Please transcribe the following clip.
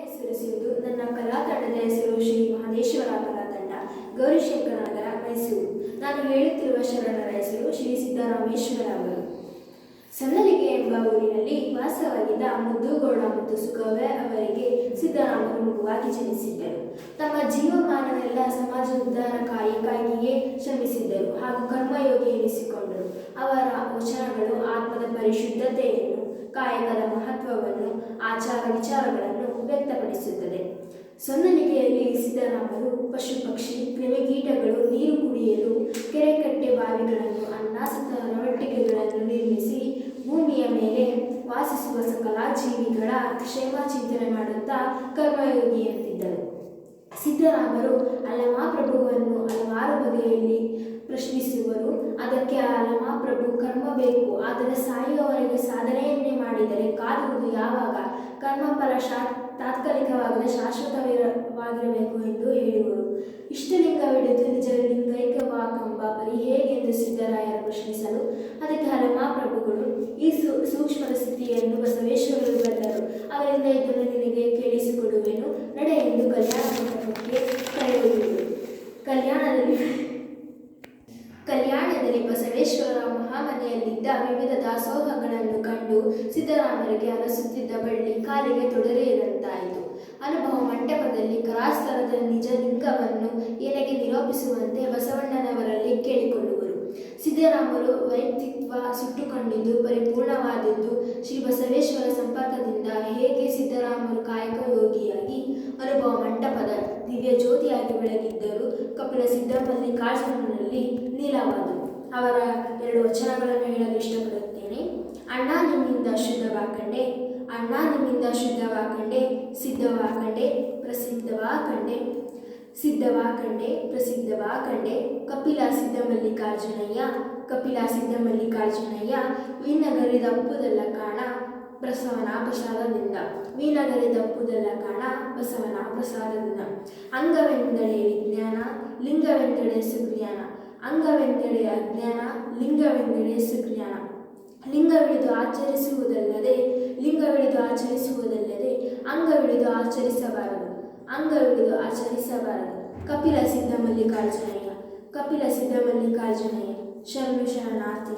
ಹೆಸರಿಸುವುದು ನನ್ನ ಕಲಾ ತಂಡದ ಹೆಸರು ಶ್ರೀ ಮಹದೇಶ್ವರ ಕಲಾ ತಂಡ, ಗೌರಿಶಂಕರ ನಗರ, ಮೈಸೂರು. ನಾನು ಹೇಳುತ್ತಿರುವ ಶರಣರ ಹೆಸರು ಶ್ರೀ ಸಿದ್ದರಾಮೇಶ್ವರ ಅವರು. ಸನ್ನಲಿಗೆ ಎಂಬ ಊರಿನಲ್ಲಿ ವಾಸವಾಗಿದ್ದ ಮುದ್ದುಗೌಡ ಮತ್ತು ಸುಗವ್ಯ ಅವರಿಗೆ ಸಿದ್ದರಾಮರು ಮಗುವಾಗಿ ಜನಿಸಿದ್ದರು. ತಮ್ಮ ಜೀವಮಾನವೆಲ್ಲ ಸಮಾಜ ಉದ್ಧಾರ ಕಾರ್ಯಕ್ಕಾಗಿಯೇ ಶ್ರಮಿಸಿದ್ದರು ಹಾಗೂ ಕರ್ಮಯೋಗಿ ಎನಿಸಿಕೊಂಡರು. ಅವರ ವಚನಗಳು ಆತ್ಮದ ಪರಿಶುದ್ಧತೆಯನ್ನು, ಕಾಯಕದ ಮಹತ್ವವನ್ನು, ಆಚಾರ ವಿಚಾರಗಳನ್ನು ವ್ಯಕ್ತಪಡಿಸುತ್ತದೆ. ಸೊನ್ನಲಿಗೆಯಲ್ಲಿ ಸಿದ್ದರಾಮರು ಪಶು ಪಕ್ಷಿ ಕ್ರಿಮಿಕೀಟಗಳು ನೀರು ಕುಡಿಯಲು ಕೆರೆ ಕಟ್ಟೆ ಬಾವಿಗಳನ್ನು, ಅನ್ನ ರೊಟ್ಟಿಗೆಗಳನ್ನು ನಿರ್ಮಿಸಿ ಭೂಮಿಯ ಮೇಲೆ ವಾಸಿಸುವ ಸಕಲ ಜೀವಿಗಳ ಕ್ಷೇಮ ಚಿಂತನೆ ಮಾಡುತ್ತಾ ಕರ್ಮಯೋಗಿಯಂತಿದ್ದರು. ಸಿದ್ದರಾಮರು ಅಲ್ಲಮಪ್ರಭುವನ್ನು ಹಲವಾರು ಬಗೆಯಲ್ಲಿ ಪ್ರಶ್ನಿಸುವರು. ಅದಕ್ಕೆ ಅಲ್ಲಮಪ್ರಭು ಕರ್ಮ ಬೇಕು, ಆದರೆ ಸಾಯುವವರೆಗೆ ಸಾಧನೆಯನ್ನೇ ಮಾಡಿದರೆ ಕಾದುವುದು ಯಾವಾಗ? ಕರ್ಮಫಲ ತಾತ್ಕಾಲಿಕವಾಗದೆ ಶಾಶ್ವತವಾಗಿರಬೇಕು ಎಂದು ಹೇಳುವರು. ಇಷ್ಟಲಿಂಗವಿಡಿದು ನಿಜಲಿಂಗೈಕ್ಯವಾಗಂಬ ಪರಿ ಹೇಗೆಂದು ಸಿದ್ದರಾಯರು ಪ್ರಶ್ನಿಸಲು, ಅದಕ್ಕೆ ಅಲ್ಲಮಪ್ರಭುಗಳು ಈ ಸೂಕ್ಷ್ಮ ಸ್ಥಿತಿಯನ್ನು ಬಸವೇಶ್ವರರು ಬಲ್ಲರು, ಅವರಿಂದ ಇದನ್ನು ನಿನಗೆ ಕೇಳಿಸಿಕೊಡುವೆನು, ನಡೆ ಎಂದು ಕಲ್ಯಾಣ ಮಂಟಪಕ್ಕೆ ಕರೆದೊಯ್ಯುವರು. ಕಲ್ಯಾಣದಲ್ಲಿ ಬಸವೇಶ್ವರರ ಮಹಾಮನೆಯಲ್ಲಿದ್ದ ವಿವಿಧ ದಾಸೋಹಗಳನ್ನು ಕಂಡು ಸಿದ್ದರಾಮರಿಗೆ ಅರಸುತ್ತಿದ್ದ ಬಳ್ಳಿ ಕಾಲಿಗೆ ತೊಡರಿದಂತಾಯಿತು. ಅನುಭವ ಮಂಟಪದಲ್ಲಿ ಕರಾಸ್ತರದ ನಿಜ ಲಿಂಗವನ್ನು ಎನಗೆ ನಿರೂಪಿಸುವಂತೆ ಬಸವಣ್ಣನವರಲ್ಲಿ ಕೇಳಿಕೊಳ್ಳುವರು. ಸಿದ್ದರಾಮರು ವ್ಯಕ್ತಿತ್ವ ಸುಟ್ಟುಕೊಂಡಿದ್ದು ಪರಿಪೂರ್ಣವಾದದ್ದು ಶ್ರೀ ಬಸವೇಶ್ವರ ಸಂಪರ್ಕದಿಂದ. ಹೇಗೆ ಸಿದ್ದರಾಮರು ಕಾಯಕ ಯೋಗಿಯಾಗಿ ಅನುಭವ ಮಂಟಪದ ದಿವ್ಯ ಜ್ಯೋತಿಯಾಗಿ ಬೆಳಗಿದ್ದರು, ಕಪಿಲ ಸಿದ್ದಮಲ್ಲಿಕಾರ್ಜುನನಲ್ಲಿ ನೀಲವಾದರು. ಅವರ 2 ವಚನಗಳನ್ನು ಹೇಳಲು ಇಷ್ಟಪಡುತ್ತೇನೆ. ಅಣ್ಣ ನಿನ್ನಿಂದ ಶುದ್ಧವಾಕಂಡೆ, ಅಣ್ಣ ನಿನ್ನಿಂದ ಶುದ್ಧವಾಕಂಡೆ, ಸಿದ್ಧವಾಕಂಡೆ ಪ್ರಸಿದ್ಧವಾಕಂಡೆ, ಸಿದ್ಧವಾಕಂಡೆ ಪ್ರಸಿದ್ಧವಾಕಂಡೆ, ಕಪಿಲ ಸಿದ್ದಮಲ್ಲಿಕಾರ್ಜುನಯ್ಯ, ಕಪಿಲ ಸಿದ್ದಮಲ್ಲಿಕಾರ್ಜುನಯ್ಯ, ವೀನಗರಿದಪ್ಪುದಲ್ಲ ಕಾಣ ಬಸವನ ಪ್ರಸಾದದಿಂದ, ವೀನಗರಿದಪ್ಪುದಲ್ಲ ಕಾಣ ಬಸವನ ಪ್ರಸಾದದಿಂದ. ಅಂಗವೆಂದಡೆ ವಿಜ್ಞಾನ, ಲಿಂಗವೆಂದಡೆ ಸುಜ್ಞಾನ, ಅಂಗವೆಂದಡೆ ಅಜ್ಞಾನ, ಲಿಂಗವೆಂದಡೆ ಸುಜ್ಞಾನ. ಲಿಂಗವಿಡಿದು ಆಚರಿಸುವುದಲ್ಲದೆ ಅಂಗವಿಡಿದು ಆಚರಿಸಬಾರದು, ಅಂಗವಿಡಿದು ಆಚರಿಸಬಾರದು. ಕಪಿಲ ಸಿದ್ದಮಲ್ಲಿಕಾರ್ಜುನಯ್ಯ, ಕಪಿಲ ಸಿದ್ದಮಲ್ಲಿಕಾರ್ಜುನಯ್ಯ. ಶರಣು ಶರಣಾರ್ಥಿ.